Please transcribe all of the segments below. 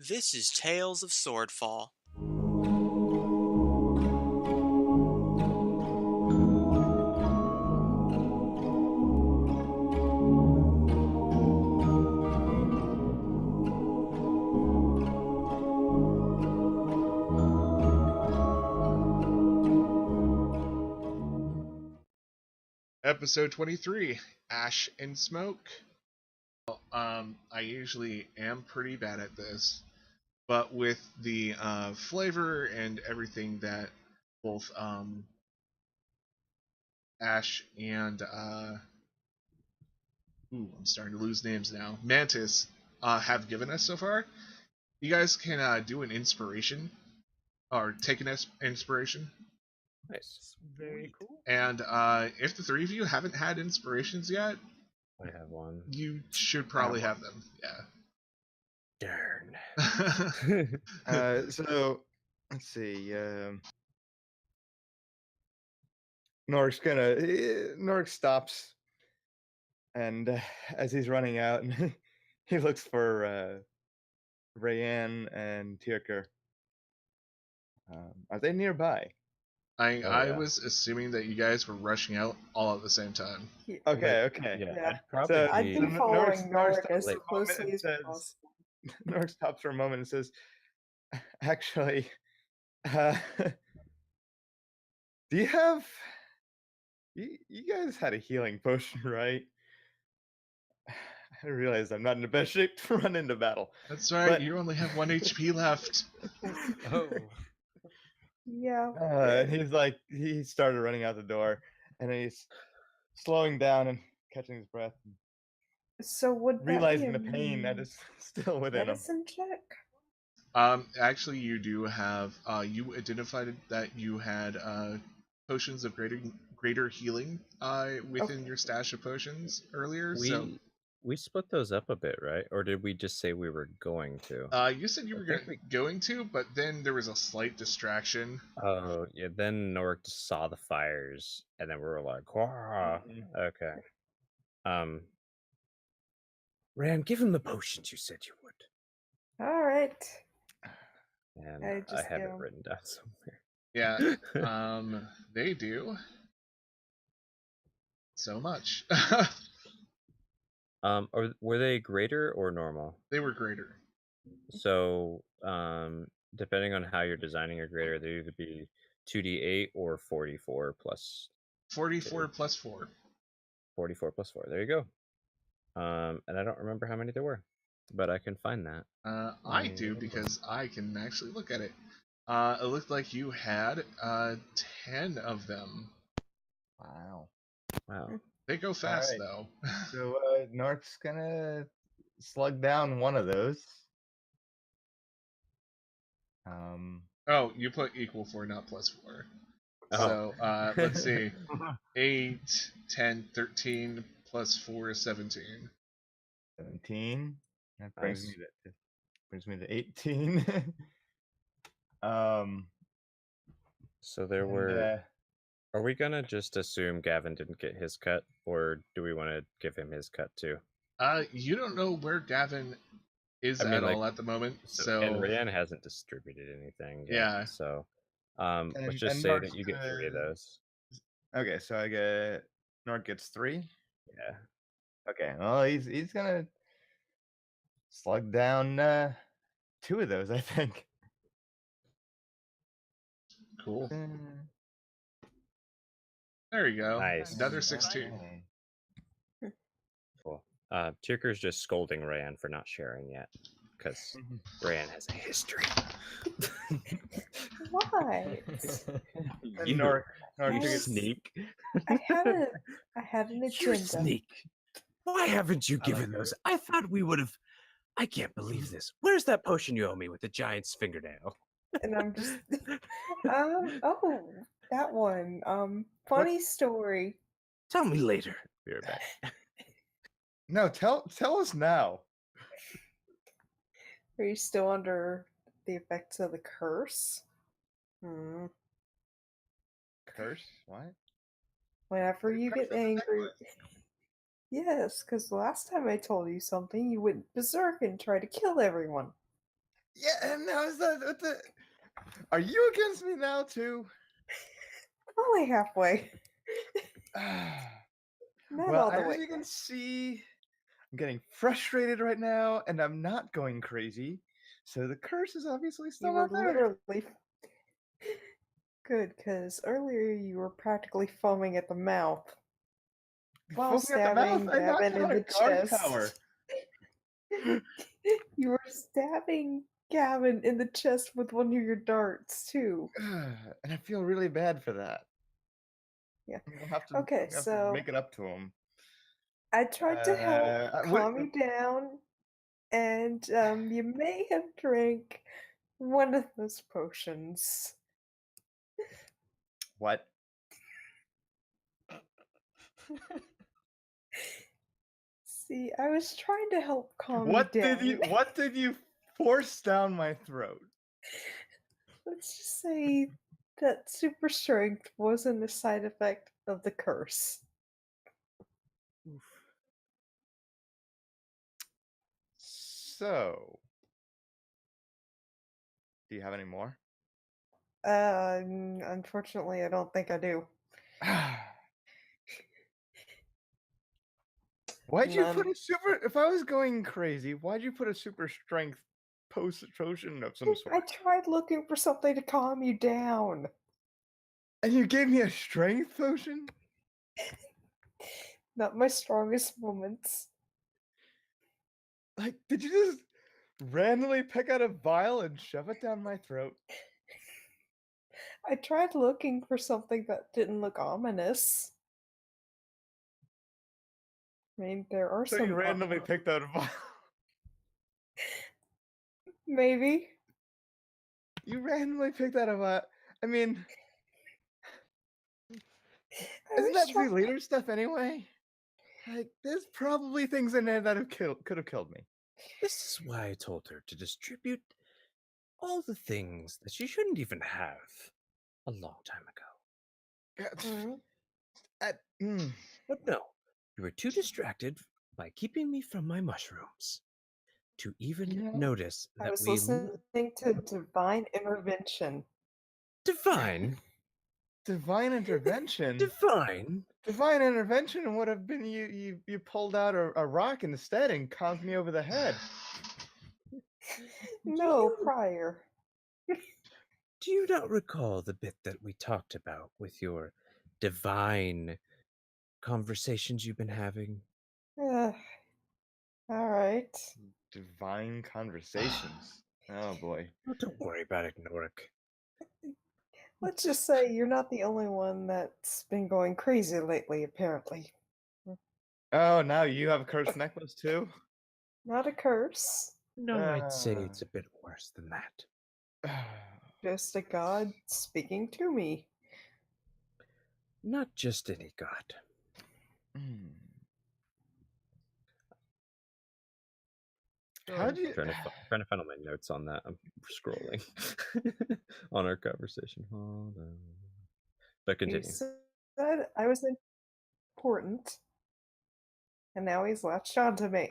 This is Tales of Swordfall. Episode 23, Ash and Smoke. I usually am pretty bad at this, but with the flavor and everything that both Ash and I'm starting to lose names now. Mantis have given us so far. You guys can do an inspiration or take an inspiration. Nice. Very cool. And if the three of you haven't had inspirations yet, I have one. you should probably have them. Darn. Yeah. So let's see. Nork stops, and as he's running out, he looks for Rayanne and Tirker. Are they nearby? I was assuming that you guys were rushing out all at the same time. Okay. Yeah. So I've been following Nork as stops for a moment closely and as says- possible. Nork stops for a moment and says, "Actually, do you have? You guys had a healing potion, right? I realize I'm not in the best shape to run into battle. That's right, But- you only have 1 HP left. Oh. Yeah. And he started running out the door, and he's slowing down and catching his breath, So would that realizing be the pain that is still within him. medicine check? Actually, you do have. You identified that you had potions of greater healing within your stash of potions earlier. We split those up a bit, right? Or did we just say we were going to? You said you were I think going to, but then there was a slight distraction. Oh, yeah. Then Nork just saw the fires, and then we were like, "Wah." Okay. Rand, give him the potions you said you would. All right. And I I just have it go. written down somewhere. Yeah. They do so much. Or were they greater or normal? They were greater. So, depending on how you're designing your grader, they either be 2d8 or 44 plus 44 plus 4. 44 plus 4. There you go. And I don't remember how many there were, but I can find that. I do because I can actually look at it. It looked like you had 10 of them. Wow. Wow. They go fast right. though. So Nork's gonna slug down one of those. Oh, you put equal 4, not plus 4. Oh. So let's see. 8, 10, 13 plus 4 is 17. 17. That Nice. brings me to 18. So there and, were. Are we gonna just assume Gavin didn't get his cut, or do we want to give him his cut too? You don't know where Gavin is all at the moment, so and Rayanne hasn't distributed anything yet, Yeah. So let's just and say Nork's that you get 3 of those. Okay, so Nork gets 3. Yeah. Okay, well he's gonna slug down 2 of those, I think. cool. There you go. Nice. Another 16. Okay. Cool. Tirker's just scolding Rayanne for not sharing yet, because Rayanne has a history. Why? You Nork you gets- sneak. I had an agenda. Why haven't you given those? I thought we would have. I can't believe this. Where's that potion you owe me with the giant's fingernail? And I'm just oh, that one. Funny story. Tell me later. Be right back. No, tell us now. Are you still under the effects of the curse? Curse? What? Whenever you Curse get of the angry. necklace. Yes, because the last time I told you something, you went berserk and tried to kill everyone. Yeah, and now is that what the? Are you against me now too? Only halfway. Not Well, all the as way. you can see, I'm getting frustrated right now, and I'm not going crazy. So the curse is obviously You still were not there. literally good, because earlier you were practically foaming at the mouth while Foaming at the mouth, stabbing I knocked Gavin in out a the guard tower. chest. You were stabbing Gavin in the chest with one of your darts too. And I feel really bad for that. Yeah. I'm gonna have to, Okay, have to so make it up to him. I tried to help what? calm you down, and you may have drank one of those potions. What? See, I was trying to help calm What you did down. you? What did you force down my throat? Let's just say that super strength wasn't a side effect of the curse. So, do you have any more? Unfortunately, I don't think I do. Why'd you put None. a super? If I was going crazy, why'd you put a super strength potion of some sort? I tried looking for something to calm you down. And you gave me a strength potion? Not my strongest moments. Like, did you just randomly pick out a vial and shove it down my throat? I tried looking for something that didn't look ominous. I mean, there are So some. you randomly picked out a vial. Maybe. You randomly picked out a vial. I mean, I isn't was that trying. the leader stuff anyway? Like, there's probably things in there that could have killed me. This is why I told her to distribute all the things that she shouldn't even have a long time ago. Mhm. But no, you were too distracted by keeping me from my mushrooms to even Yeah. notice I that was we listening to Divine Intervention. divine Divine intervention. divine. Divine intervention would have been you pulled out a rock instead and conked me over the head. No, you- prior. Do you not recall the bit that we talked about with your divine conversations you've been having? All right. Divine conversations. Oh boy. Oh, don't worry about it, Norik. Let's just say you're not the only one that's been going crazy lately, apparently. Oh, now you have a cursed necklace too? Not a curse, No, I'd say it's a bit worse than that. just a god speaking to me. Not just any god. How do you? Trying to find all my notes on that. I'm scrolling on our conversation. Hold on. But He continue. said I was important, and now he's latched onto me.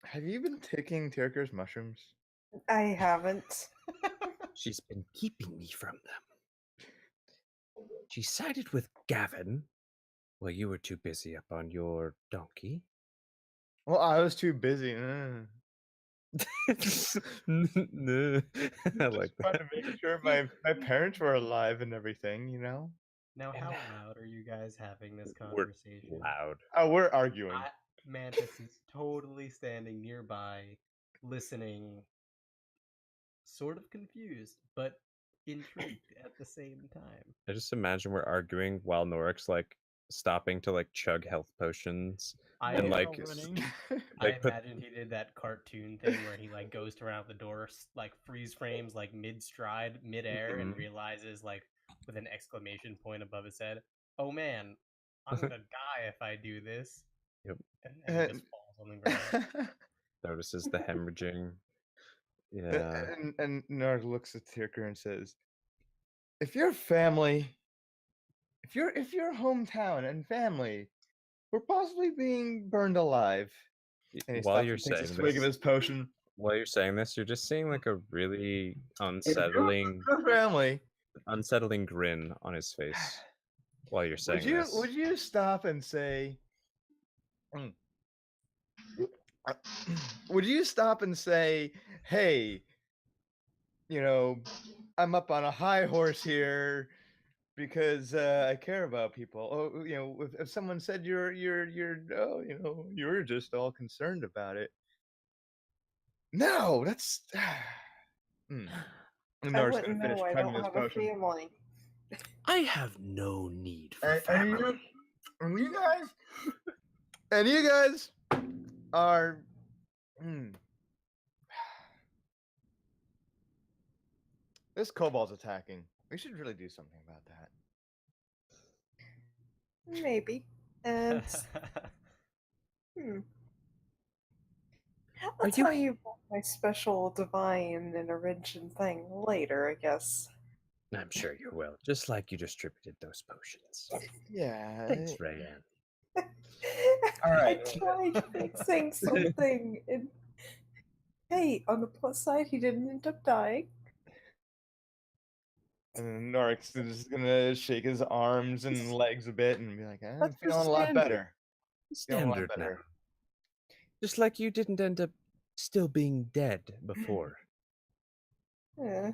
Have you been taking Tirker's mushrooms? I haven't. She's been keeping me from them. She sided with Gavin while you were too busy up on your donkey. Well, I was too busy. I Just like trying that. to make sure my parents were alive and everything, you know? Now, how loud are you guys having this We're conversation? loud. Oh, we're arguing. Mantis is totally standing nearby, listening, sort of confused, but intrigued at the same time. I just imagine we're arguing while Norik's like stopping to like chug health potions and like I imagine he did that cartoon thing where he like goes around the door, like freeze frames like mid stride, mid air, and realizes like with an exclamation point above his head, "Oh man, I'm gonna die if I do this." Yep. And then he just falls on the ground. Notices the hemorrhaging. Yeah. And Narg looks at Tirker and says, "If your family, if your hometown and family were possibly being burned alive," and he While stops you're and takes a saying swig of this, his potion. while you're saying this, you're just seeing like a really unsettling family. Grin on his face while you're saying Would this. you stop and say? Would you stop and say, "Hey, I'm up on a high horse here because I care about people." Oh, if someone said you were just all concerned about it. No, that's. I Norris wouldn't gonna finish know. I chugging don't his have a potion. family. I have no need for And family. you guys are. This kobold's attacking. We should really do something about that. Maybe. And I'll tell you about my special divine intervention thing later, I guess. I'm sure you will, just like you distributed those potions. Yeah. Thanks, Rayanne. All right. I tried fixing something, and hey, on the plus side, he didn't end up dying. And then Norix is gonna shake his arms and legs a bit and be like, "I'm That's feeling a lot standard. better. Feeling a lot Standard now. better." Just like you didn't end up still being dead before. Yeah.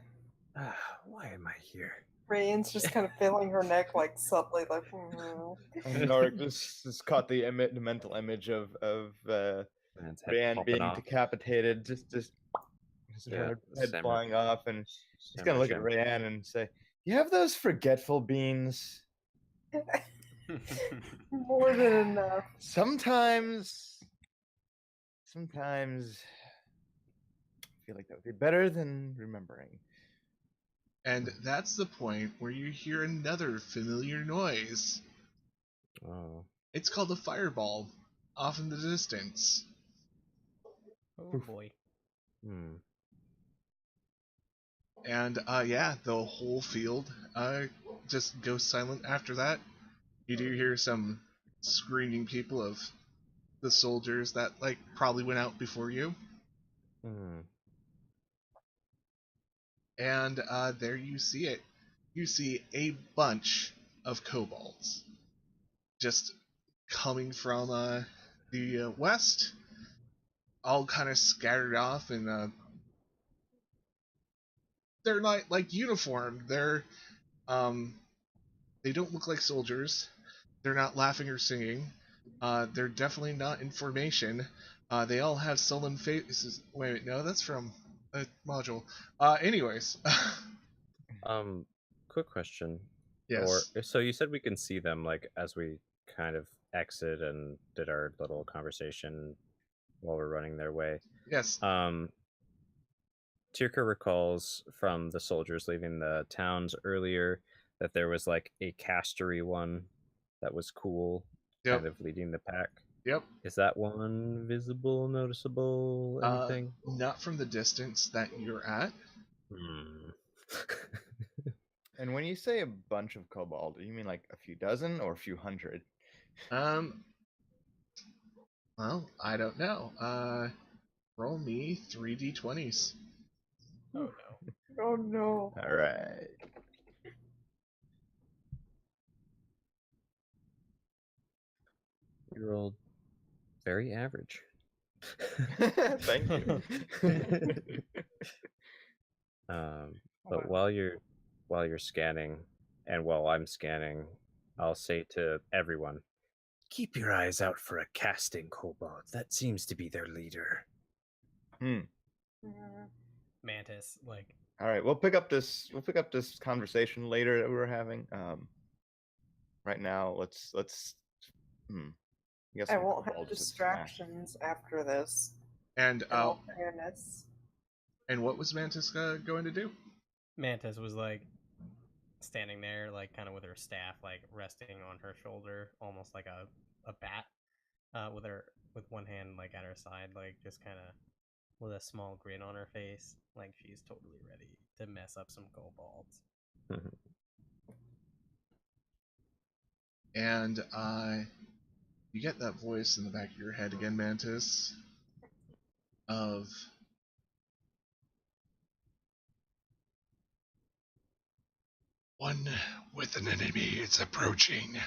Why am I here? Rayanne's just kind of feeling her neck, like subtly, like. And Norix just caught the mental image of Man's head Rayanne popping being off. decapitated, just Yeah, her head Sammer- flying off, and he's gonna look at Sammer Rayanne and say, "You have those forgetful beans. More than enough. Sometimes I feel like that would be better than remembering." And that's the point where you hear another familiar noise. Oh. It's called a fireball, off in the distance. Oh boy. And yeah, the whole field just goes silent after that. You do hear some screaming people of the soldiers that probably went out before you. And there you see it. You see a bunch of kobolds just coming from the west, all kind of scattered off, and they're not like uniformed. They don't look like soldiers. They're not laughing or singing. They're definitely not in formation. They all have sullen faces. Wait, no, that's from a module. Anyways. Quick question. Yes. So you said we can see them like as we kind of exit and did our little conversation while we're running their way. Yes. Tirka recalls from the soldiers leaving the towns earlier that there was like a castery one that was cool, kind of leading the pack. Yep. Is that one visible, noticeable, anything? Not from the distance that you're at. And when you say a bunch of kobold, do you mean like a few dozen or a few hundred? Well, I don't know. Roll me 3d20s. Oh no. Oh no. All right. You rolled very average. Thank you. But while you're scanning, and while I'm scanning, I'll say to everyone, keep your eyes out for a casting kobold. That seems to be their leader. Mantis, like. All right, we'll pick up this conversation later that we were having. Right now, let's. I won't have distractions after this. And in all fairness. And what was Mantis going to do? Mantis was like standing there, like kind of with her staff, like resting on her shoulder, almost like a bat, with one hand like at her side, like just kind of with a small grin on her face, like she's totally ready to mess up some kobolds. And you get that voice in the back of your head again, Mantis, of One with an enemy is approaching.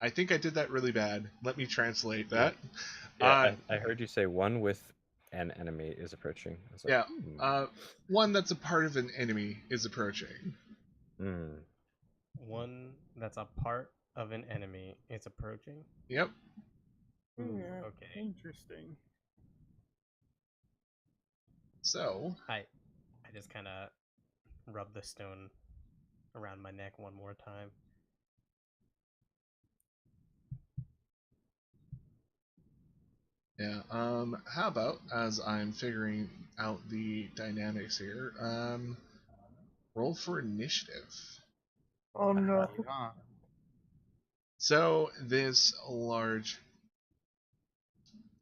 I think I did that really bad. Let me translate that. Yeah, I heard you say one with an enemy is approaching. I was like, yeah, one that's a part of an enemy is approaching. One that's a part of an enemy is approaching. Yep. Ooh, okay. Interesting. So I just kind of rub the stone around my neck one more time. yeah, how about, as I'm figuring out the dynamics here, roll for initiative. Oh no. So this large,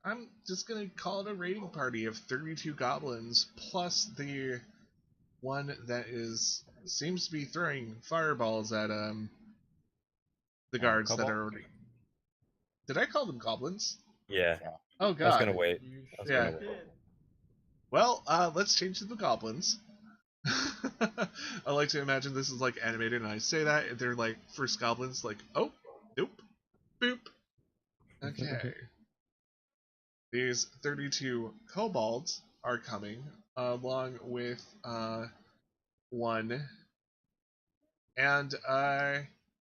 I'm just gonna call it a raiding party of 32 goblins plus the one that seems to be throwing fireballs at the guards that are already. Did I call them goblins? Yeah. Oh god. I was gonna wait. Yeah. Well, let's change to the goblins. I like to imagine this is like animated, and I say that they're like first goblins, like oh, nope, boop. Okay. These 32 kobolds are coming along with one, and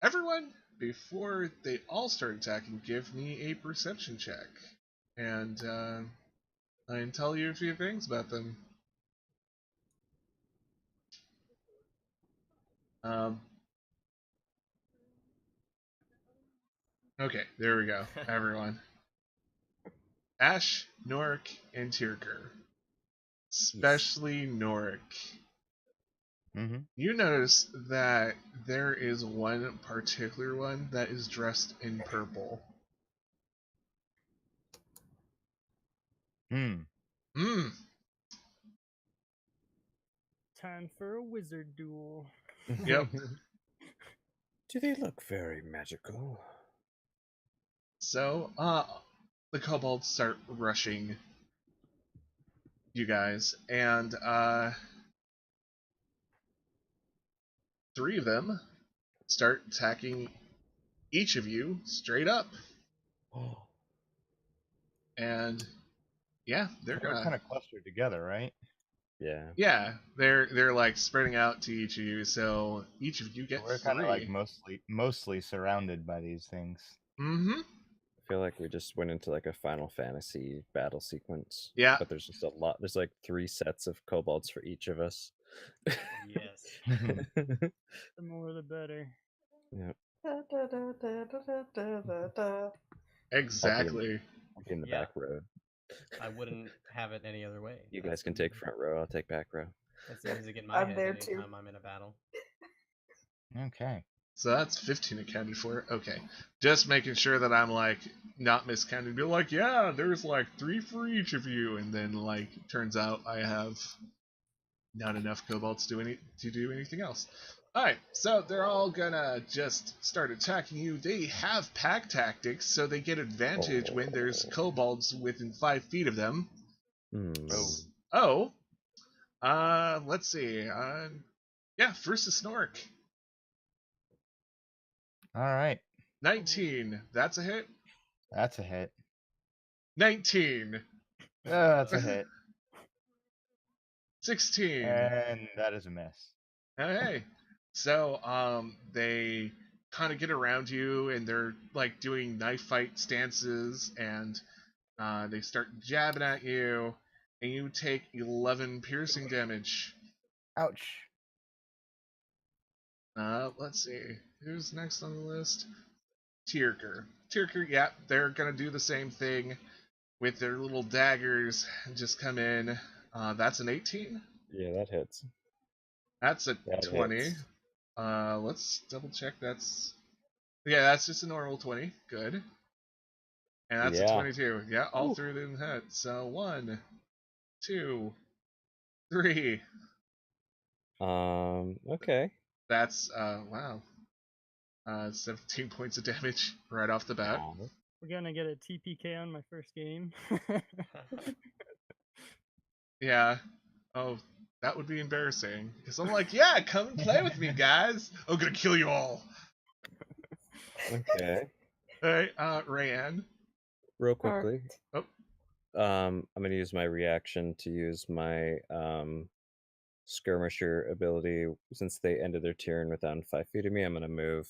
everyone, before they all start attacking, give me a perception check, and I can tell you a few things about them. Okay, there we go, everyone. Ashe, Norik, and Tyrker. Especially Norik. Mm-hmm. You notice that there is one particular one that is dressed in purple. Hmm. Time for a wizard duel. Yep. Do they look very magical? So, the kobolds start rushing you guys, and three of them start attacking each of you straight up. And yeah, they're kind of clustered together, right? Yeah. Yeah, they're like spreading out to each of you, so each of you get We're three. kind of like mostly surrounded by these things. Mm-hmm. I feel like we just went into like a Final Fantasy battle sequence. Yeah. But there's just a lot. There's like 3 sets of kobolds for each of us. Yes. The more the better. Yep. Exactly. I'll be in the Yeah. back row. I wouldn't have it any other way. You guys can take front row. I'll take back row. That's the music in my I'm head there anytime too. I'm in a battle. Okay. So that's 15 accounted for. Okay. Just making sure that I'm like not miscounting. Be like, yeah, there's like 3 for each of you, and then like turns out I have not enough kobolds to do anything else. Alright, so they're all gonna just start attacking you. They have pack tactics, so they get advantage when there's kobolds within 5 feet of them. Let's see. Yeah, first is Snork. Alright. 19. That's a hit. That's a hit. 19. That's a hit. 16. And that is a miss. Hey. So, they kind of get around you, and they're like doing knife fight stances, and they start jabbing at you, and you take 11 piercing damage. Ouch. Let's see. Who's next on the list? Tyrker. Tyrker, yeah, they're gonna do the same thing with their little daggers and just come in. That's an 18. Yeah, that hits. That's a That 20. hits. Let's double check. That's just a normal 20. Good. And that's a 22. Yeah, all through the head. So 1, 2, 3. Okay. That's wow. 17 points of damage right off the bat. We're gonna get a TPK on my first game. Yeah. Oh, That would be embarrassing. Because I'm like, yeah, come and play with me, guys. I'm gonna kill you all. Okay. All right, Rayanne. Real quickly. Oh. I'm gonna use my reaction to use my skirmisher ability. Since they ended their turn within 5 feet of me, I'm gonna move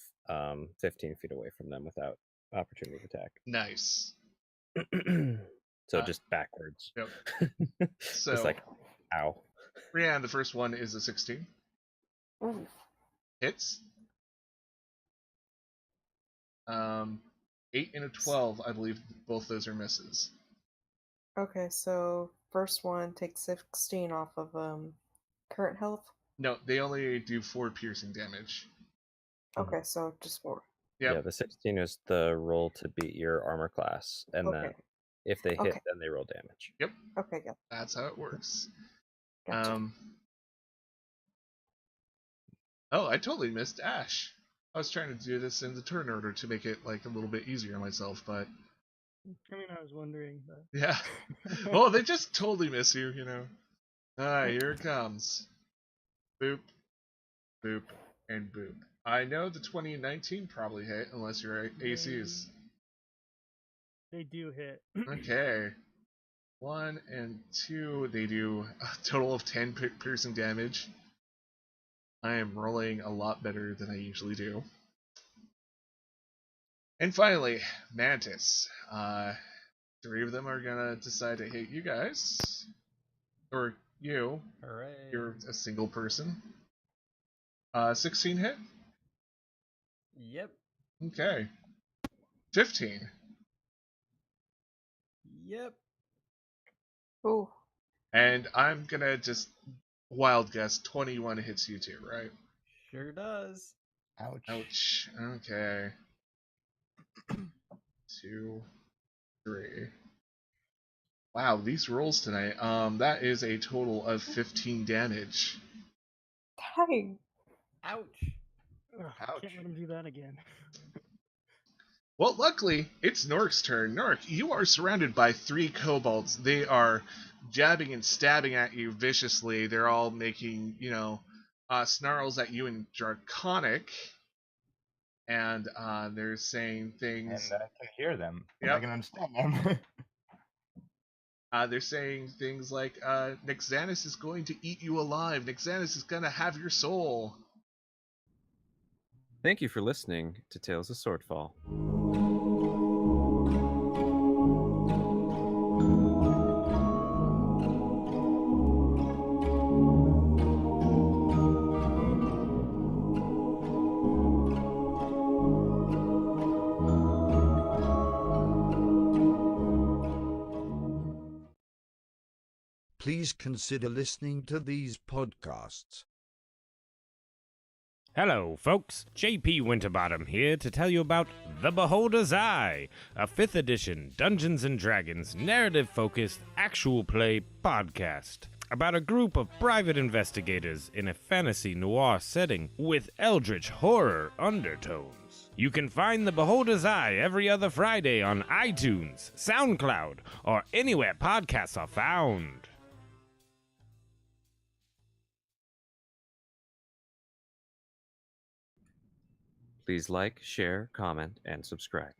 15 feet away from them without opportunity of attack. Nice. So just backwards. Yep. So it's like, ow. Rayanne, the first one is a 16. Ooh. Hits. 8 and a 12, I believe both those are misses. Okay, so first one takes 16 off of current health. No, they only do 4 piercing damage. Okay, so just 4. Yep. Yeah, the 16 is the roll to beat your armor class, and then if they hit, then they roll damage. Yep. Okay, yeah. That's how it works. Gotcha. Oh, I totally missed Ashe. I was trying to do this in the turn order to make it like a little bit easier on myself, but I mean, I was wondering, but yeah. Well, they just totally miss you, you know. Alright, here it comes. Boop, boop, and boop. I know the 2019 probably hit, unless your ACs. they do hit. Okay. 1 and 2, they do a total of 10 piercing damage. I am rolling a lot better than I usually do. And finally, Mantis. 3 of them are gonna decide to hit you guys. Or you. Hooray. You're a single person. 16 hit? Yep. Okay. 15. Yep. Ooh. And I'm gonna just wild guess 21 hits you too, right? Sure does. Ouch. Ouch. Okay. 2, 3. Wow, these rolls tonight. That is a total of 15 damage. Dang. Ouch. Ugh, Ouch. can't let him do that again. Well, luckily, it's Nork's turn. Nork, you are surrounded by 3 kobolds. They are jabbing and stabbing at you viciously. They're all making, snarls at you in Draconic. And they're saying things. And I can hear them. And Yep. I can understand them. They're saying things like, Nixanis is going to eat you alive. Nixanis is going to have your soul. Thank you for listening to Tales of Swordfall. Please consider listening to these podcasts. Hello, folks. JP Winterbottom here to tell you about The Beholder's Eye, a 5th edition Dungeons & Dragons narrative-focused actual play podcast about a group of private investigators in a fantasy noir setting with eldritch horror undertones. You can find The Beholder's Eye every other Friday on iTunes, SoundCloud, or anywhere podcasts are found. Please like, share, comment, and subscribe.